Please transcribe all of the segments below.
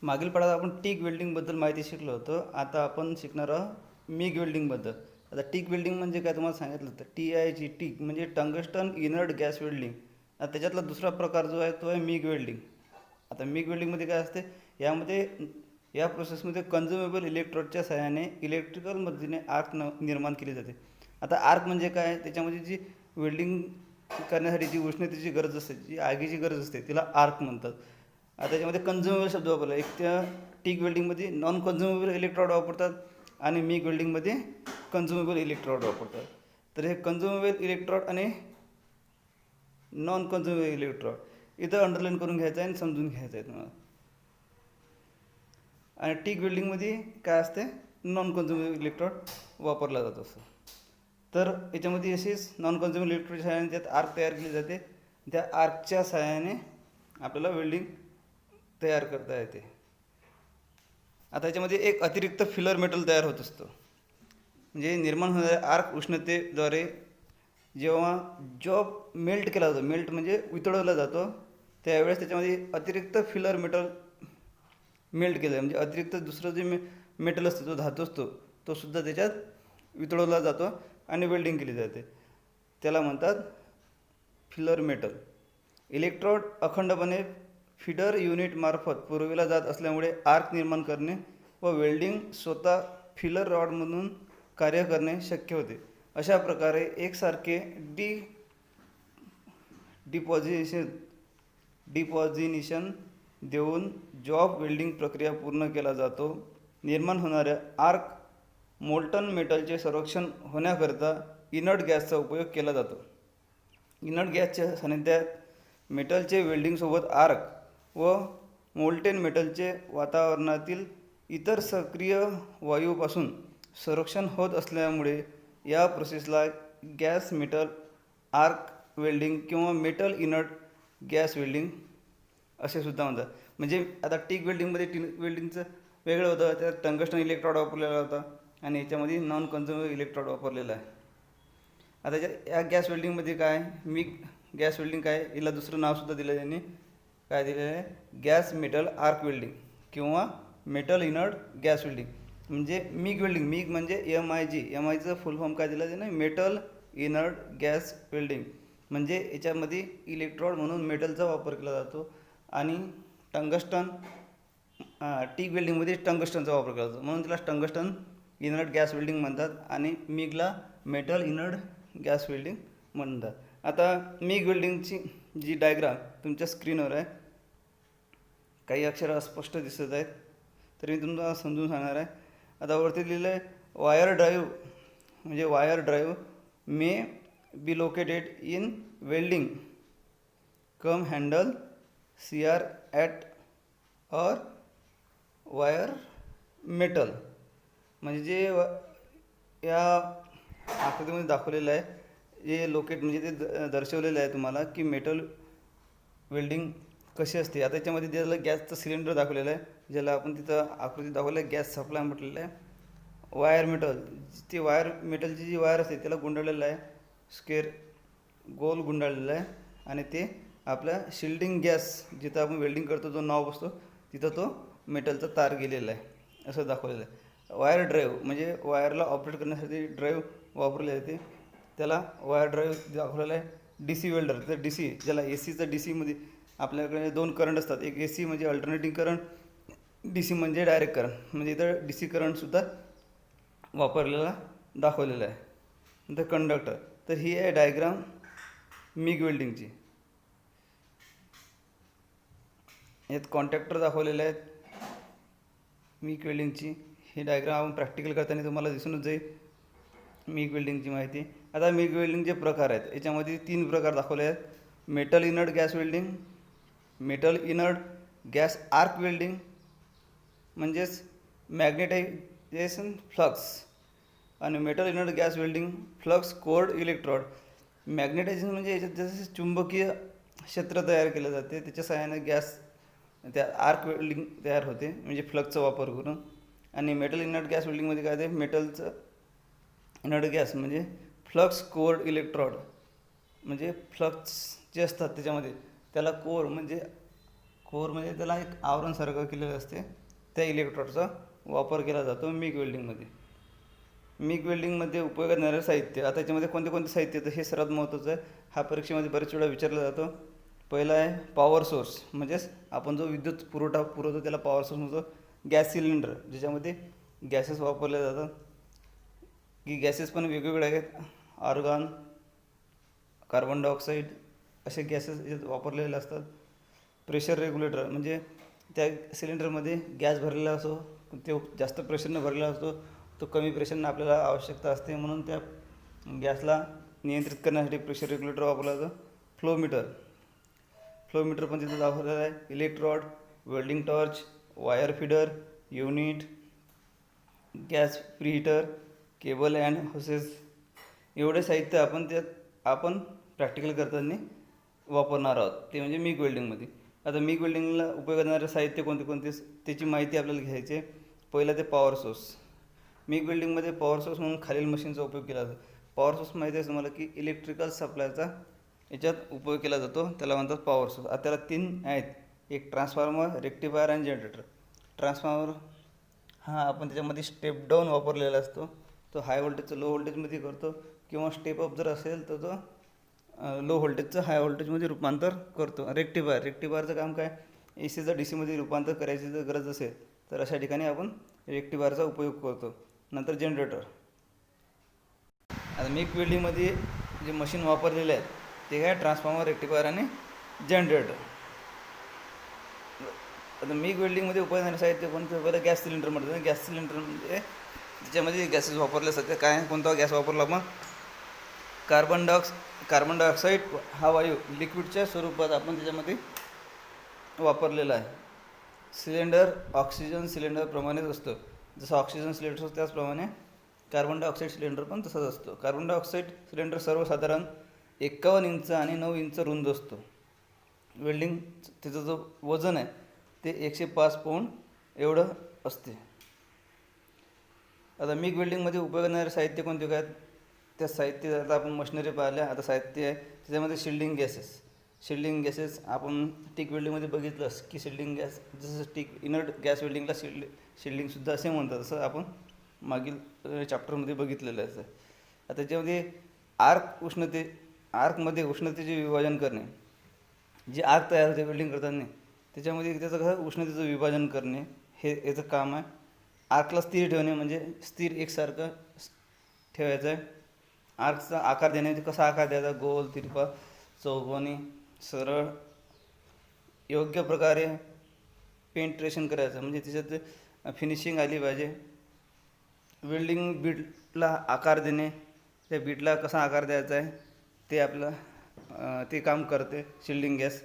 मागील पाठात आपण टिक वेल्डिंगबद्दल माहिती शिकलो होतो. आता आपण शिकणार आहोत मिग वेल्डिंगबद्दल. आता टिक वेल्डिंग म्हणजे काय तुम्हाला सांगितलं होतं. TIG टिक म्हणजे टंगस्टन इनर्ट गॅस वेल्डिंग. आता त्याच्यातला दुसरा प्रकार जो आहे तो आहे मिग वेल्डिंग. आता मिग वेल्डिंगमध्ये काय असते, यामध्ये या प्रोसेसमध्ये कन्झ्युमेबल इलेक्ट्रोडच्या सहाय्याने इलेक्ट्रिकल मदतीने आर्क निर्माण केली जाते. आता आर्क म्हणजे काय, त्याच्यामध्ये जी वेल्डिंग करण्यासाठी जी उष्णतेची गरज असते, जी आगीची गरज असते, तिला आर्क म्हणतात. आता त्याच्यामध्ये कन्झ्युमेबल शब्द वापरला. एक त्या टिक वेल्डिंगमध्ये नॉन कन्झ्युमेबल इलेक्ट्रोड वापरतात आणि मिग वेल्डिंगमध्ये कन्झ्युमेबल इलेक्ट्रोड वापरतात. तर हे कन्झ्युमेबल इलेक्ट्रोड आणि नॉन कन्झ्युमेबल इलेक्ट्रोड इथं अंडरलाईन करून घ्यायचं आहे आणि समजून घ्यायचं आहे तुम्हाला. आणि टिक वेल्डिंगमध्ये काय असते, नॉन कन्झ्युमेबल इलेक्ट्रोड वापरला जातो असं. तर याच्यामध्ये अशीच नॉन कन्झ्युमेबल इलेक्ट्रोडच्या सहाय्याने त्यात आर्क तयार केली जाते. त्या आर्कच्या सहाय्याने आपल्याला वेल्डिंग तयार करता येते. आता याच्यामध्ये एक अतिरिक्त फिलर मेटल तयार होत असतं. म्हणजे निर्माण होणाऱ्या आर्क उष्णतेद्वारे जेव्हा जॉब मेल्ट केला जातो, मेल्ट म्हणजे वितळवला जातो, त्यावेळेस त्याच्यामध्ये अतिरिक्त फिलर मेटल मेल्ट केलं, म्हणजे अतिरिक्त दुसरं जे मेटल असतं, जो धातू असतो, तो सुद्धा त्याच्यात वितळवला जातो आणि वेल्डिंग केली जाते. त्याला म्हणतात फिलर मेटल. इलेक्ट्रोड अखंडपणे फीडर युनिटमार्फत पुरविला जात असल्यामुळे आर्क निर्माण करणे व वेल्डिंग स्वतः फिलर रॉडमधून कार्य करणे शक्य होते. अशा प्रकारे एकसारखे डिपॉझिनेशन देऊन जॉब वेल्डिंग प्रक्रिया पूर्ण केला जातो. निर्माण होणाऱ्या आर्क मोल्टन मेटलचे संरक्षण होण्याकरिता इनर्ट गॅसचा उपयोग केला जातो. इनर्ट गॅसच्या सानिध्यात मेटलचे वेल्डिंगसोबत आर्क व मोल्टेन मेटलचे वातावरणातील इतर सक्रिय वायूपासून संरक्षण होत असल्यामुळे या प्रोसेसला गॅस मेटल आर्क वेल्डिंग किंवा मेटल इनर्ट गॅस वेल्डिंग असे सुद्धा म्हणतात. म्हणजे आता टिक वेल्डिंगमध्ये वेल्डिंगचं वेगळं होतं, त्यात टंगस्टन इलेक्ट्रोड वापरलेला होता आणि याच्यामध्ये नॉन कन्झ्युमेबल इलेक्ट्रोड वापरलेला आहे. आता या गॅस वेल्डिंगमध्ये काय, मिग गॅस वेल्डिंग काय, हिला दुसरं नावसुद्धा दिलं त्यांनी. काय दिलेलं आहे, गॅस मेटल आर्क वेल्डिंग किंवा मेटल इनर्ट गॅस वेल्डिंग. म्हणजे मिग वेल्डिंग, मिग म्हणजे MIG फुल फॉर्म काय दिला त्याने, मेटल इनर्ट गॅस वेल्डिंग. म्हणजे याच्यामध्ये इलेक्ट्रोड म्हणून मेटलचा वापर केला जातो आणि टंगस्टन टिक वेल्डिंगमध्ये टंगस्टनचा वापर केला जातो, म्हणून तिला टंगस्टन इनर्ट गॅस वेल्डिंग म्हणतात आणि मिगला मेटल इनर्ट गॅस वेल्डिंग म्हणतात. आता मिग वेल्डिंगची जी डायग्राम तुमच्या स्क्रीनवर आहे, काही अक्षरं अस्पष्ट दिसत आहेत, तर मी तुम्हाला समजून सांगणार आहे. आता वरती लिहिलं आहे, वायर ड्राईव्ह म्हणजे wire drive may be located in welding come handle CR at और वायर मेटल. म्हणजे जे या आकृतीमध्ये दाखवलेलं आहे, जे लोकेट म्हणजे ते दर्शवलेलं आहे तुम्हाला की मेटल वेल्डिंग कशी असते. आता याच्यामध्ये त्याला गॅसचं सिलेंडर दाखवलेलं आहे, ज्याला आपण तिथं आकृती दाखवलं आहे गॅस सप्लाय म्हटलेलं आहे. वायर मेटल, ती वायर मेटलची जी वायर असते त्याला गुंडाळलेलं आहे, स्क्वेअर गोल गुंडाळलेलं आहे आणि ते आपल्या शिल्डिंग गॅस जिथं आपण वेल्डिंग करतो जो नॉब असतो तिथं तो मेटलचा तार गेलेला आहे असं दाखवलेलं आहे. वायर ड्राईव्ह म्हणजे वायरला ऑपरेट करण्यासाठी ड्राईव्ह वापरले जाते, त्याला वायर ड्राईव्ह दाखवलेला आहे. DC वेल्डर, तर DC ज्याला ACचं DCमध्ये आपल्याकडे दोन करंट असतात, एक AC म्हणजे अल्टरनेटिंग करंट, DC म्हणजे डायरेक्ट करंट. म्हणजे इथं DC करंटसुद्धा वापरलेला दाखवलेला आहे. नंतर कंडक्टर, तर ही आहे डायग्राम मिग वेल्डिंगची. यात कॉन्टॅक्टर दाखवलेले आहेत मिग वेल्डिंगची. ही डायग्राम आपण प्रॅक्टिकल करताना तुम्हाला दिसूनच जाईल मिग वेल्डिंगची माहिती. आता मिग वेल्डिंगचे प्रकार आहेत, याच्यामध्ये 3 प्रकार दाखवले आहेत. Metal inert gas welding, metal inert gas arc welding म्हणजेच मॅग्नेटायझेशन फ्लक्स, आणि metal inert gas welding flux cored electrode. Magnetization म्हणजे याच्यात जसे चुंबकीय क्षेत्र तयार केलं जाते, त्याच्या सहाय्याने गॅस त्या आर्क वेल्डिंग तयार होते म्हणजे फ्लक्सचा वापर करून. आणि मेटल इनर्ट गॅस वेल्डिंगमध्ये काय ते, मेटलचं इनर्ट गॅस म्हणजे फ्लक्स कोर्ड इलेक्ट्रोड. म्हणजे फ्लक्स जे असतात त्याच्यामध्ये त्याला कोर म्हणजे कोअरमध्ये त्याला एक आवरणसारखं केलेलं असते, त्या इलेक्ट्रोडचा वापर केला जातो मिग वेल्डिंगमध्ये. मिग वेल्डिंगमध्ये उपयोगात येणारे साहित्य, आता त्याच्यामध्ये कोणते कोणते साहित्य येतं हे सर्वात महत्त्वाचं आहे. हा परीक्षेमध्ये बरेच वेळा विचारला जातो. पहिला आहे पॉवर सोर्स, म्हणजेच आपण जो विद्युत पुरवठा पुरवतो त्याला पॉवर सोर्स म्हणतो. गॅस सिलेंडर, ज्याच्यामध्ये गॅसेस वापरले जातात, की गॅसेस पण वेगवेगळे आहेत. आर्गॉन, कार्बन डायऑक्साईड असे गॅसेस याच्यात वापरलेले असतात. प्रेशर रेग्युलेटर, म्हणजे त्या सिलेंडरमध्ये गॅस भरलेला असो, तो जास्त प्रेशरनं भरलेला असतो, तो कमी प्रेशरनं आपल्याला आवश्यकता असते, म्हणून त्या गॅसला नियंत्रित करण्यासाठी प्रेशर रेग्युलेटर वापरला जातो. फ्लो मीटर पण तिथं वापरलेला आहे. Electrode, welding torch, wire feeder unit, gas preheater, cable and hoses, एवढे साहित्य आपण प्रॅक्टिकल करताना वापरणार आहोत, ते म्हणजे मिग वेल्डिंगमध्ये. आता मिग वेल्डिंगला उपयोग येणारे साहित्य कोणते कोणते त्याची माहिती आपल्याला घ्यायची आहे. पहिला ते पॉवर सोर्स. मिग वेल्डिंगमध्ये पॉवर सोर्स म्हणून खालील मशीनचा उपयोग केला जातो. पॉवर सोर्स माहिती आहे तुम्हाला की इलेक्ट्रिकल सप्लायचा याच्यात उपयोग केला जातो, त्याला म्हणतात पॉवर सोर्स. आता त्याला 3 आहेत, एक ट्रान्सफॉर्मर, रेक्टिफायर आणि जनरेटर. ट्रान्सफॉर्मर हा आपण त्याच्यामध्ये स्टेप डाऊन वापरलेला असतो, तो हाय व्होल्टेजचं लो व्होल्टेजमध्ये करतो, किंवा स्टेप अप जर असेल तर तो लो व्होल्टेजचं हाय व्होल्टेजमध्ये रूपांतर करतो. रेक्टिफायरचं काम काय, एसीचं डी सीमध्ये रूपांतर करायची जर गरज असेल तर अशा ठिकाणी आपण रेक्टिफायरचा उपयोग करतो. नंतर जनरेटर. आता मिग वेल्डिंगमध्ये जे मशीन वापरलेले आहेत ते काय, ट्रान्सफॉर्मर, रेक्टिफायर आणि जनरेटर. आता मिग वेल्डिंगमध्ये उपयोग साहित्य कोणतं, पहिलं गॅस सिलेंडर म्हणतात. गॅस सिलेंडर म्हणजे त्याच्यामध्ये गॅसेस वापरले असतात. काय, कोणता गॅस वापरला आपण, कार्बन डायऑक्साईड हा वायू लिक्विडच्या स्वरूपात आपण त्याच्यामध्ये वापरलेला आहे. सिलेंडर ऑक्सिजन सिलेंडरप्रमाणेच असतो, जसं ऑक्सिजन सिलेंडर असतो त्याचप्रमाणे कार्बन डायऑक्साईड सिलेंडर पण तसाच असतो. कार्बन डायऑक्साईड सिलेंडर सर्वसाधारण 51 इंच आणि 9 इंच रुंद असतो. वेल्डिंग त्याचं जो वजन आहे ते 105 पाऊंड एवढं असते. आता मिग वेल्डिंगमध्ये उपयोग येणारे साहित्य कोणते काय, त्या साहित्य आता आपण मशिनरी पाहिल्या. आता साहित्य आहे त्याच्यामध्ये शिल्डिंग गॅसेस आपण टिक वेल्डिंगमध्ये बघितलंस की शिल्डिंग गॅस, जसं इनर्ट गॅस वेल्डिंगला शिल्डिंगसुद्धा असे म्हणतात, असं आपण मागील चॅप्टरमध्ये बघितलेलं आहे. आता त्याच्यामध्ये आर्कमध्ये उष्णतेचे विभाजन करणे, जे आर्क तयार होते वेल्डिंग करताना त्याच्यामध्ये त्याचं कसं उष्णतेचं विभाजन करणे हे याचं काम आहे. आर्कला स्थिर ठेवणे, म्हणजे स्थिर एकसारखं ठेवायचं आहे. आर्कचा आकार देणे, कसा आकार द्यायचा, गोल, तिरपा, चौकोनी, सरळ, योग्य प्रकारे पेंट्रेशन करायचं, म्हणजे त्याच्यात फिनिशिंग आली पाहिजे. वेल्डिंग बीटला आकार देणे, त्या बीटला कसा आकार द्यायचा आहे ते आपलं ते काम करते शिल्डिंग गॅस.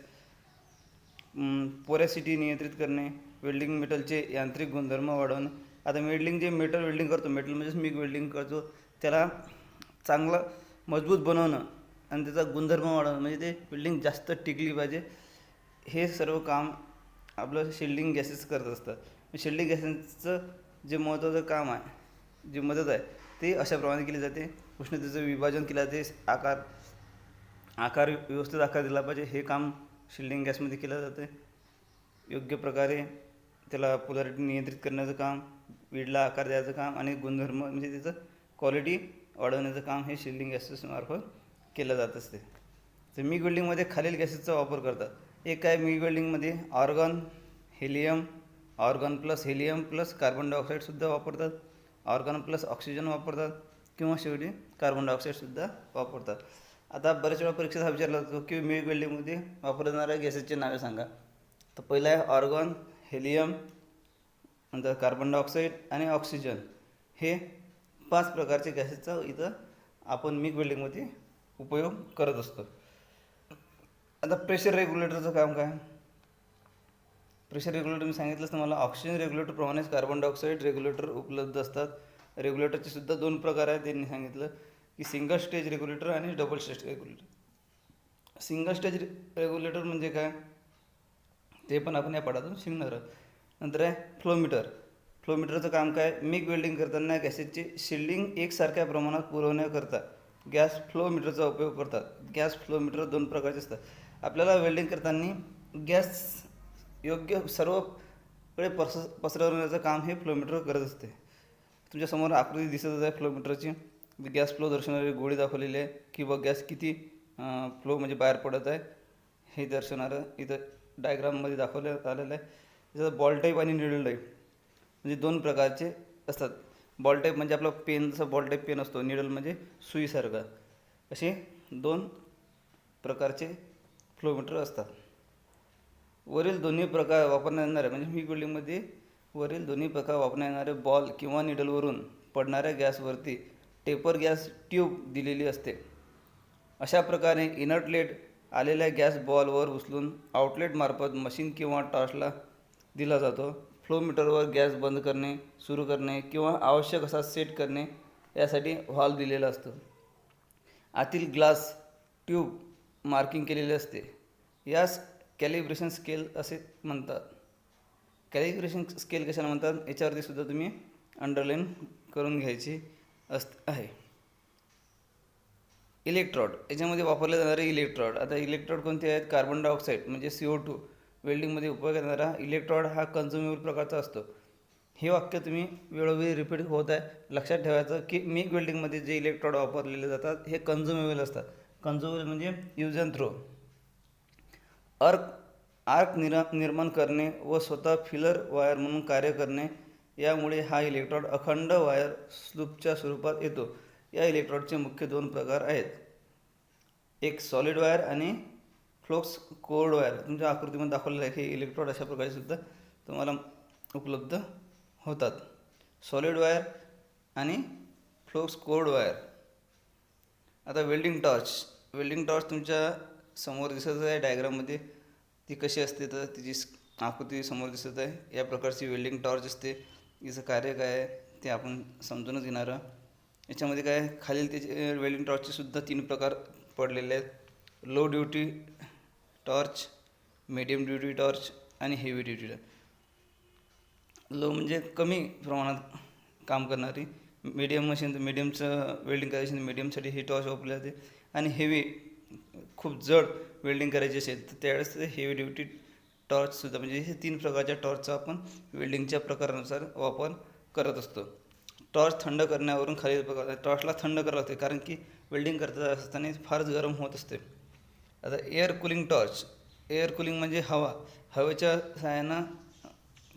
पोरॅसिटी नियंत्रित करणे, वेल्डिंग मेटलचे यांत्रिक गुणधर्म वाढवणे. आता जे मेटल वेल्डिंग करतो, मेटल म्हणजेच मिग वेल्डिंग करतो, त्याला चांगलं मजबूत बनवणं आणि त्याचा गुणधर्म वाढवणं, म्हणजे ते वेल्डिंग जास्त टिकली पाहिजे, हे सर्व काम आपलं शिल्डिंग गॅसेस करत असतात. शिल्डिंग गॅसेसचं जे महत्त्वाचं काम आहे, जी मदत आहे ती अशाप्रमाणे केली जाते. उष्णतेचं विभाजन केलं जाते, आकार व्यवस्थित आकार दिला पाहिजे, हे काम शिल्डिंग गॅसमध्ये केलं जातं. योग्य प्रकारे त्याला पोलॅरिटी नियंत्रित करण्याचं काम, वीडला आकार द्यायचं काम आणि गुणधर्म म्हणजे त्याचं क्वालिटी वाढवण्याचं काम हे शिल्डिंग गॅसेसमार्फत केलं जात असते. तर मिग वेल्डिंगमध्ये खालील गॅसेसचा वापर करतात. एक आहे मिग वेल्डिंगमध्ये argon plus helium plus carbon डायऑक्साईडसुद्धा वापरतात, ऑर्गन प्लस ऑक्सिजन वापरतात, किंवा शेवटी कार्बन डायऑक्साईडसुद्धा वापरतात. आता बऱ्याच वेळा परीक्षेत हा विचारला जातो की मिग वेल्डिंगमध्ये वापरल्या जाणाऱ्या गॅसेसची नावे सांगा. तर पहिला आहे ऑर्गन, हेलियम, नंतर कार्बन डायऑक्साईड आणि ऑक्सिजन, हे 5 प्रकारचे गॅसेसचा इथं आपण मिग वेल्डिंगमध्ये उपयोग करत असतो. आता प्रेशर रेग्युलेटरचं काम काय, प्रेशर रेग्युलेटर मी सांगितलंच तुम्हाला, ऑक्सिजन रेग्युलेटरप्रमाणेच कार्बन डायऑक्साईड रेग्युलेटर उपलब्ध असतात. रेग्युलेटरचे सुद्धा 2 प्रकार आहेत, त्यांनी सांगितलं की सिंगल स्टेज रेग्युलेटर आणि double stage regulator. Single stage regulator म्हणजे काय ते पण आपण या पाठातून शिकणार आहोत. नंतर आहे फ्लोमीटरचं काम काय, मिग वेल्डिंग करताना गॅसेसची शिल्डिंग एकसारख्या प्रमाणात पुरवण्याकरता गॅस फ्लोमीटरचा उपयोग करतात. गॅस फ्लोमीटर 2 प्रकारचे असतात. आपल्याला वेल्डिंग करताना गॅस योग्य सर्वकडे पसरवण्याचं काम हे फ्लोमीटर करत असते. तुमच्यासमोर आकृती दिसतच आहे फ्लोमीटरची. गॅस फ्लो दर्शवणारी गोळी दाखवलेली आहे किंवा गॅस किती फ्लो म्हणजे बाहेर पडत आहे हे दर्शवणारं इथं डायग्राममध्ये दाखवण्यात आलेलं आहे. त्याचं बॉल टाईप आणि निडल टाईप म्हणजे दोन प्रकारचे असतात. बॉल टाईप म्हणजे आपला पेन, जसा बॉल टाईप पेन असतो, निडल म्हणजे सुईसारखा, असे दोन प्रकारचे फ्लोमीटर असतात. वरील दोन्ही प्रकार वापरण्यात येणारे म्हणजे मिग वेल्डिंगमध्ये वरील दोन्ही प्रकार वापरण्यात येणारे बॉल किंवा निडलवरून पडणाऱ्या गॅसवरती टेपर गॅस ट्यूब दिलेली असते. अशा प्रकारे इनर्ट आलेल्या गॅस बॉलवर उचलून आउटलेटमार्फत मशीन किंवा टॉर्चला दिला जातो. फ्लोमीटरवर गॅस बंद करणे, सुरू करणे किंवा आवश्यक असा सेट करणे यासाठी व्हॉल्व दिलेला असतो. आतील ग्लास ट्यूब मार्किंग केलेले असते. यास कॅलिब्रेशन स्केल असे म्हणतात. कॅलिब्रेशन स्केल कशाला म्हणतात याच्यावरती सुद्धा तुम्ही अंडरलाईन करून घ्यायची आहे. इलेक्ट्रॉड, याच्यामध्ये वापरले जाणारे इलेक्ट्रॉड. आता इलेक्ट्रॉड कोणते आहेत? कार्बन डायऑक्साईड म्हणजे CO2 वेल्डिंगमध्ये उपयोग येणारा इलेक्ट्रॉड हा कन्झ्युमेबल प्रकारचा असतो. हे वाक्य तुम्ही वेळोवेळी रिपीट होत आहे. लक्षात ठेवायचं की मिग वेल्डिंगमध्ये जे इलेक्ट्रॉड वापरलेले जातात हे कन्झ्युमेबल असतात. कन्झ्युमेबल म्हणजे यूज अँड थ्रो. आर्क निर्माण करणे व स्वतः फिलर वायर म्हणून कार्य करणे, यामुळे हा इलेक्ट्रॉड अखंड वायर स्लूपच्या स्वरूपात येतो. या इलेक्ट्रॉडचे मुख्य दोन प्रकार आहेत, एक सॉलिड वायर आणि फ्लोक्स कोर्ड वायर. तुमच्या आकृतीमध्ये दाखवलेलं आहे की इलेक्ट्रॉड अशा प्रकारे सुद्धा तुम्हाला उपलब्ध होतात, सॉलिड वायर आणि फ्लोक्स कोर्ड वायर. आता वेल्डिंग टॉर्च तुमच्या समोर दिसत आहे डायग्राममध्ये. ती कशी असते तर तिची आकृती समोर दिसत आहे. या प्रकारची वेल्डिंग टॉर्च असते. तिचं कार्य काय आहे ते आपण समजूनच घेणार. याच्यामध्ये काय खालील त्याचे वेल्डिंग टॉर्चचे सुद्धा 3 प्रकार पडलेले आहेत, low duty torch, medium duty torch आणि हेवी ड्युटी टॉर्च. लो म्हणजे कमी प्रमाणात काम करणारी, मीडियम मशीन तर मीडियमचं वेल्डिंग करायची, मीडियमसाठी ही टॉर्च वापरली जाते. आणि हेवी खूप जड वेल्डिंग करायची असेल तर त्यावेळेस हेवी ड्युटी टॉर्चसुद्धा, म्हणजे हे 3 प्रकारच्या टॉर्चचा आपण वेल्डिंगच्या प्रकारानुसार वापर करत असतो. टॉर्च थंड करण्यावरून खालील प्रकार. टॉर्चला थंड करावं लागते कारण की वेल्डिंग करत असताना फारच गरम होत असते. आता air cooling torch. Air cooling म्हणजे हवेच्या सहाय्यानं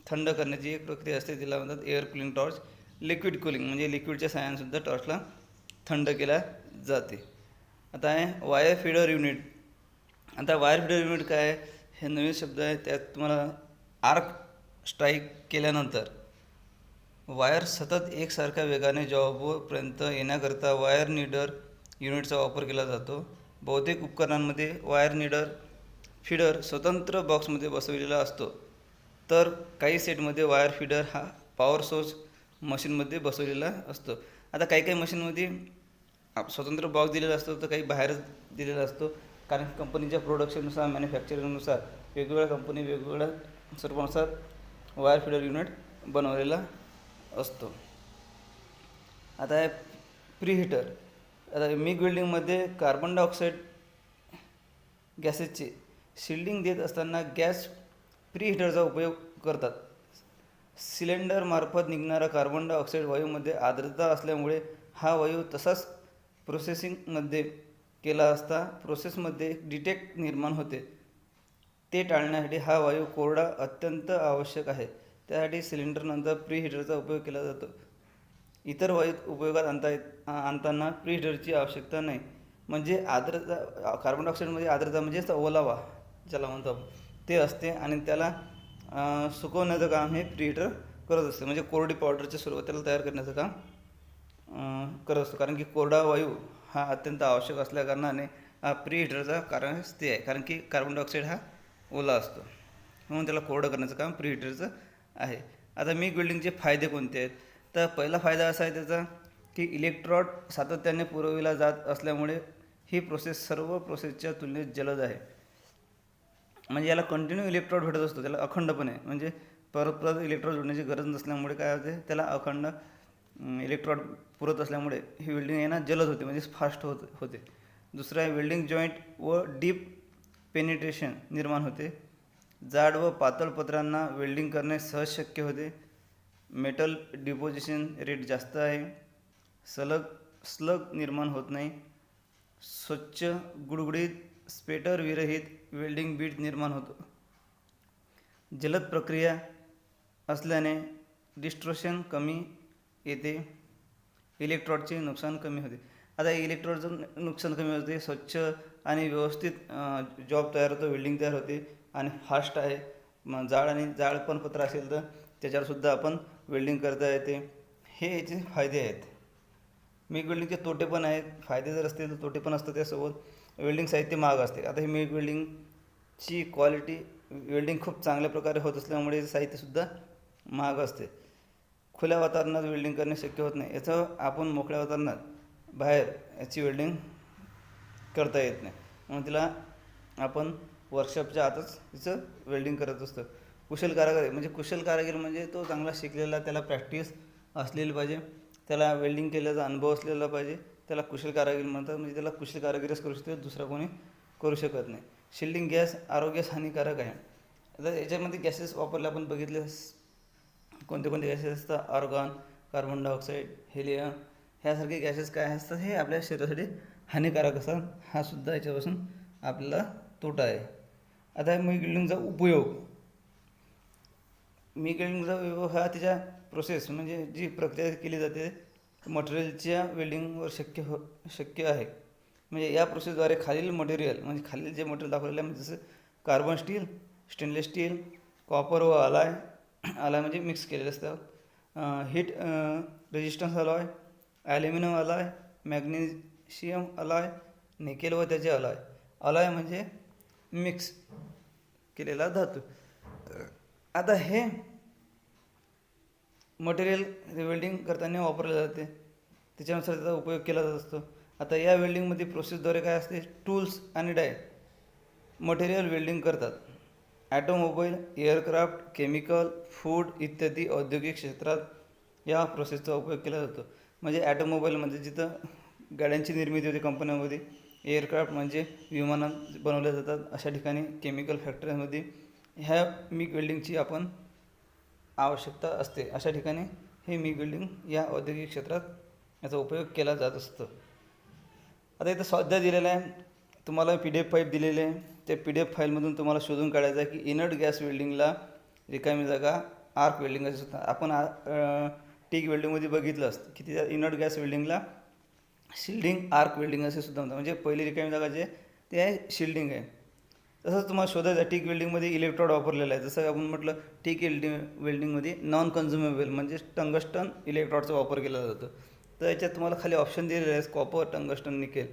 थंड करण्याची एक प्रक्रिया असते, तिला म्हणतात air cooling torch. Liquid cooling म्हणजे लिक्विडच्या सहाय्यानेसुद्धा टॉर्चला थंड केल्या जाते. आता आहे वायर फीडर युनिट. आता वायर फीडर युनिट काय आहे, हे नवीन शब्द आहे. त्यात तुम्हाला आर्क स्ट्राईक केल्यानंतर वायर सतत एकसारख्या वेगाने जॉबपर्यंत येण्याकरता वायर नीडर युनिटचा वापर केला जातो. बहुतेक उपकरणांमध्ये वायर फीडर स्वतंत्र बॉक्समध्ये बसवलेला असतो, तर काही सेटमध्ये वायर फीडर हा पॉवर सोर्स मशीनमध्ये बसवलेला असतो. आता काही मशीनमध्ये स्वतंत्र बॉक्स दिलेला असतो तर काही बाहेरच दिलेला असतो, कारण कंपनीच्या प्रोडक्शननुसार, मॅन्युफॅक्चरिंगनुसार वेगवेगळ्या कंपनी वेगवेगळ्या स्वरूपानुसार वायर फीडर युनिट बनवलेला असतो. आता आहे प्रीहीटर. आता मिग वेल्डिंगमध्ये कार्बन डायऑक्साईड गॅसेसचे शिल्डिंग देत असताना गॅस प्रीहीटरचा उपयोग करतात. सिलेंडरमार्फत निघणारा कार्बन डायऑक्साईड वायूमध्ये आर्द्रता असल्यामुळे हा वायू तसाच प्रोसेसिंगमध्ये केला असता प्रोसेसमध्ये डिटेक्ट निर्माण होते. ते टाळण्यासाठी हा वायू कोरडा अत्यंत आवश्यक आहे. त्यासाठी सिलेंडरनंतर प्रीहीटरचा उपयोग केला जातो. इतर वायू उपयोगात आणताना प्रीहीटरची आवश्यकता नाही. म्हणजे आर्द्रता, कार्बन डायऑक्साईडमध्ये आर्द्रता म्हणजे ओलावा ज्याला म्हणतो आपण, ते असते आणि त्याला सुकवण्याचं काम हे प्रीहीटर करत असते. म्हणजे कोरडी पावडरच्या स्वरूपात त्याला तयार करण्याचं काम करत असतो. कारण की कोरडा वायू हा अत्यंत आवश्यक असल्याकारणाने प्रीहीटरचा कारण ते आहे, कारण की कार्बन डायऑक्साईड हा ओला असतो, म्हणून त्याला कोरडं करण्याचं काम प्रीहीटरचं आहे. आता मिग वेल्डिंगचे फायदे कोणते आहेत, तर पहिला फायदा असा आहे त्याचा की इलेक्ट्रॉड सातत्याने पुरविला जात असल्यामुळे ही प्रोसेस सर्व प्रोसेसच्या तुलनेत जलद आहे. म्हणजे याला कंटिन्यू इलेक्ट्रॉड भेटत असतो, त्याला अखंडपणे, म्हणजे परत इलेक्ट्रॉड जोडण्याची गरज नसल्यामुळे काय होते, त्याला अखंड इलेक्ट्रॉड पुरत असल्यामुळे ही वेल्डिंग आहे ना जलद होते, म्हणजे फास्ट होते. दुसरं आहे वेल्डिंग जॉईंट व डीप पेनिट्रेशन निर्माण होते. जाड व पातळ पत्रांना वेल्डिंग करणे सहज शक्य होते. मेटल डिपॉझिशन रेट जास्त आहे. सलग स्लग निर्माण होत नाही. स्वच्छ गुळगुळीत स्पेटर विरहित वेल्डिंग बीट निर्माण होतो. जलद प्रक्रिया असल्याने डिस्ट्रोशन कमी येते. इलेक्ट्रॉडचे नुकसान कमी होते. आता इलेक्ट्रॉडचं नुकसान कमी होते. स्वच्छ आणि व्यवस्थित जॉब तयार होतो, वेल्डिंग तयार होते आणि फास्ट आहे. जाड आणि जाड पण पत्र असेल तर त्याच्यावरसुद्धा आपण वेल्डिंग करता येते. हे याचे फायदे आहेत. मिग वेल्डिंगचे तोटे पण आहेत. फायदे जर असतील तर तोटे पण असतात. त्यासोबत वेल्डिंग साहित्य महाग असते. आता हे मिग वेल्डिंगची क्वालिटी वेल्डिंग खूप चांगल्या प्रकारे होत असल्यामुळे साहित्यसुद्धा महाग असते. खुल्या वातावरणात वेल्डिंग करणे शक्य होत नाही. याचं आपण मोकळ्या वातावरणात बाहेर याची वेल्डिंग करता येत नाही. म्हणून तिला आपण वर्कशॉपच्या आतच तिचं वेल्डिंग करत असतो. कुशल कारागीर म्हणजे कुशल कारागीर म्हणजे तो चांगला शिकलेला, त्याला प्रॅक्टिस असलेली पाहिजे, त्याला वेल्डिंग केल्याचा अनुभव असलेला पाहिजे. त्याला कुशल कारागीर म्हणतात. म्हणजे त्याला कुशल कारागीरच करू शकतो, दुसरा कोणी करू शकत नाही. शिल्डिंग गॅस आरोग्यास हानिकारक आहे. आता याच्यामध्ये गॅसेस वापरले आपण बघितले कोणते कोणते गॅसेस असतात. आर्गॉन, कार्बन डायऑक्साईड, हेलियम ह्यासारखे गॅसेस काय असतात हे आपल्या शरीरासाठी हानिकारक असतात. हा सुद्धा याच्यापासून आपल्याला तोटा आहे. आता मिग वेल्डिंगचा उपयोग हा त्याच्या प्रोसेस म्हणजे जी प्रक्रिया केली जाते मटेरियलच्या वेल्डिंगवर शक्य आहे. म्हणजे या प्रोसेसद्वारे खालील मटेरियल म्हणजे खालील जे मटेरियल दाखवलेलं आहे म्हणजे जसं carbon steel, stainless steel, copper व अलाय म्हणजे मिक्स केलेले असतात. Heat resistance alloy, aluminium alloy, magnesium alloy, nickel व त्याचे अलॉय म्हणजे मिक्स केलेला धातू. आता हे मटेरियल वेल्डिंग करताना वापरले जाते, त्याच्यानुसार त्याचा उपयोग केला जात असतो. आता या वेल्डिंगमध्ये प्रोसेसद्वारे काय असते, टूल्स आणि डाय मटेरियल वेल्डिंग करतात. ॲटोमोबाईल, एअरक्राफ्ट, केमिकल, फूड इत्यादी औद्योगिक क्षेत्रात या प्रोसेसचा उपयोग केला जातो. म्हणजे ॲटोमोबाईलमध्ये जिथं गाड्यांची निर्मिती होते कंपन्यांमध्ये, एअरक्राफ्ट म्हणजे विमानात बनवल्या जातात अशा ठिकाणी, केमिकल फॅक्टरीमध्ये ह्या मिग वेल्डिंगची आपण आवश्यकता असते. अशा ठिकाणी हे मिग वेल्डिंग या औद्योगिक क्षेत्रात याचा उपयोग केला जात असतो. आता इथं स्वाध्याय दिलेला आहे, तुम्हाला PDF फाईल दिलेली आहे. त्या PDF फाईलमधून तुम्हाला शोधून काढायचं आहे की इनर्ट गॅस वेल्डिंगला रिकामी जागा आर्क वेल्डिंग असे सुद्धा आपण टिक वेल्डिंगमध्ये बघितलं असतं की त्या इनर्ट गॅस वेल्डिंगला शिल्डिंग आर्क वेल्डिंग असे सुद्धा म्हणतात. म्हणजे पहिली रिकामी जागा जे ते आहे शिल्डिंग आहे. तसंच तुम्हाला शोधायचं आहे टिक वेल्डिंगमध्ये इलेक्ट्रोड वापरलेला आहे. जसं आपण म्हटलं टिक वेल्डिंगमध्ये नॉन कन्झ्युमेबल म्हणजे टंगस्टन इलेक्ट्रॉडचा वापर केला जातो. तर याच्यात तुम्हाला खाली ऑप्शन दिलेले आहे कॉपर, टंगस्टन, निकेल.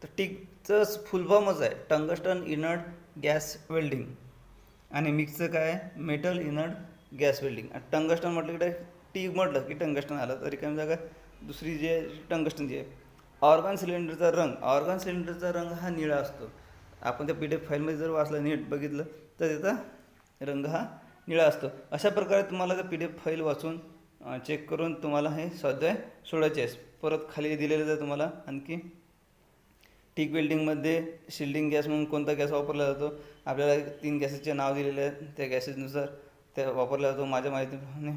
तर टिकचं फुल फॉर्मच आहे टंगस्टन इनर्ट गॅस वेल्डिंग आणि मिक्सचं काय आहे metal inert gas welding. Tungsten म्हटलं की टिक म्हटलं की टंगस्टन आलं, तर रिकामी जागा दुसरी जी आहे टंगस्टनची आहे. ऑर्गन सिलेंडरचा रंग हा निळा असतो. आपण त्या PDF फाईलमध्ये जर वाचलं नीट बघितलं तर त्याचा रंग हा निळा असतो. अशा प्रकारे तुम्हाला त्या PDF फाईल वाचून चेक करून तुम्हाला हे स्वाध्याय सोडायचे आहे. परत खाली दिलेलं आहे तुम्हाला आणखी टिक वेल्डिंगमध्ये शिल्डिंग गॅस म्हणून कोणता गॅस वापरला जातो. आपल्याला 3 गॅसेसचे नाव दिलेले आहेत, त्या गॅसेसनुसार त्या वापरला जातो. माझ्या माहितीप्रमाणे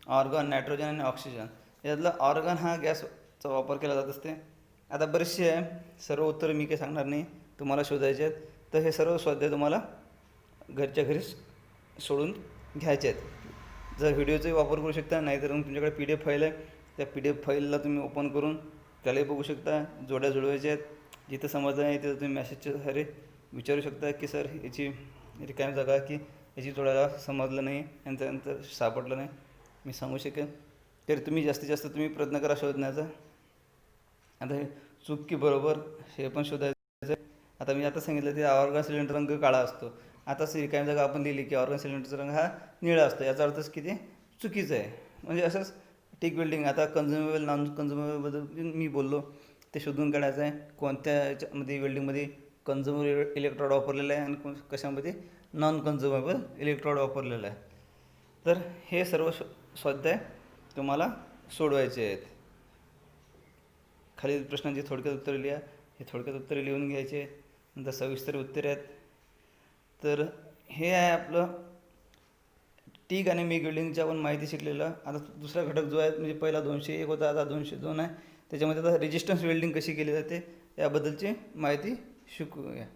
ऑर्गन, नायट्रोजन आणि ऑक्सिजन. यातला ऑर्गन हा गॅसचा वापर केला जात असते. आता बरेचसे आहे, सर्व उत्तरं मी काही सांगणार नाही, तुम्हाला शोधायचे आहेत. तर हे सर्व स्वाध्याय तुम्हाला घरच्या घरीच सोडून घ्यायचे आहेत. जर व्हिडिओचाही वापर करू शकता, नाहीतर मग तुमच्याकडे PDF फाईल आहे, त्या PDF फाईलला तुम्ही ओपन करून त्यालाही बघू शकता. जोड्या जुळवायच्या आहेत. जिथं समजलं नाही तिथं तुम्ही मेसेजच्या द्वारे विचारू शकता की सर याची रिकामी जागा की याची जोडायला समजलं नाही आणि त्यानंतर सापडलं नाही, मी सांगू शकेन. तरी तुम्ही जास्तीत जास्त तुम्ही प्रयत्न करा शोधण्याचा. आता हे चूक की बरोबर हे पण शोधायचं आहे. आता मी आता सांगितलं ते ऑर्गन सिलेंडर रंग काळा असतो. आताच रिकामी जागा आपण लिहिली की ऑर्गन सिलेंडरचा रंग हा निळा असतो, याचा अर्थच की ते चुकीचं आहे. म्हणजे असंच टिक वेल्डिंग आता कन्झ्युमेबल नॉन कन्झ्युमेबलबद्दल मी बोललो, ते शोधून काढायचं आहे. कोणत्या याच्यामध्ये वेल्डिंगमध्ये कन्झ्युमेबल इलेक्ट्रॉड वापरलेलं आहे आणि कशामध्ये नॉन कन्झ्युमेबल इलेक्ट्रॉड वापरलेलं आहे. तर हे सर्व स्वाध्याय तुम्हाला सोडवायचे आहेत. खालील प्रश्नांची थोडक्यात उत्तरे लिहा. हे थोडक्यात उत्तरे लिहून घ्यायचे, नंतर सविस्तर उत्तरे आहेत. तर हे आहे आपलं टीक आणि मिग वेल्डिंगची आपण माहिती शिकलेलं. आता दुसरा घटक जो आहे म्हणजे पहिला 201 होता, आता 202 आहे. त्याच्यामध्ये आता रेजिस्टन्स वेल्डिंग कशी केली जाते याबद्दलची माहिती शिकूया.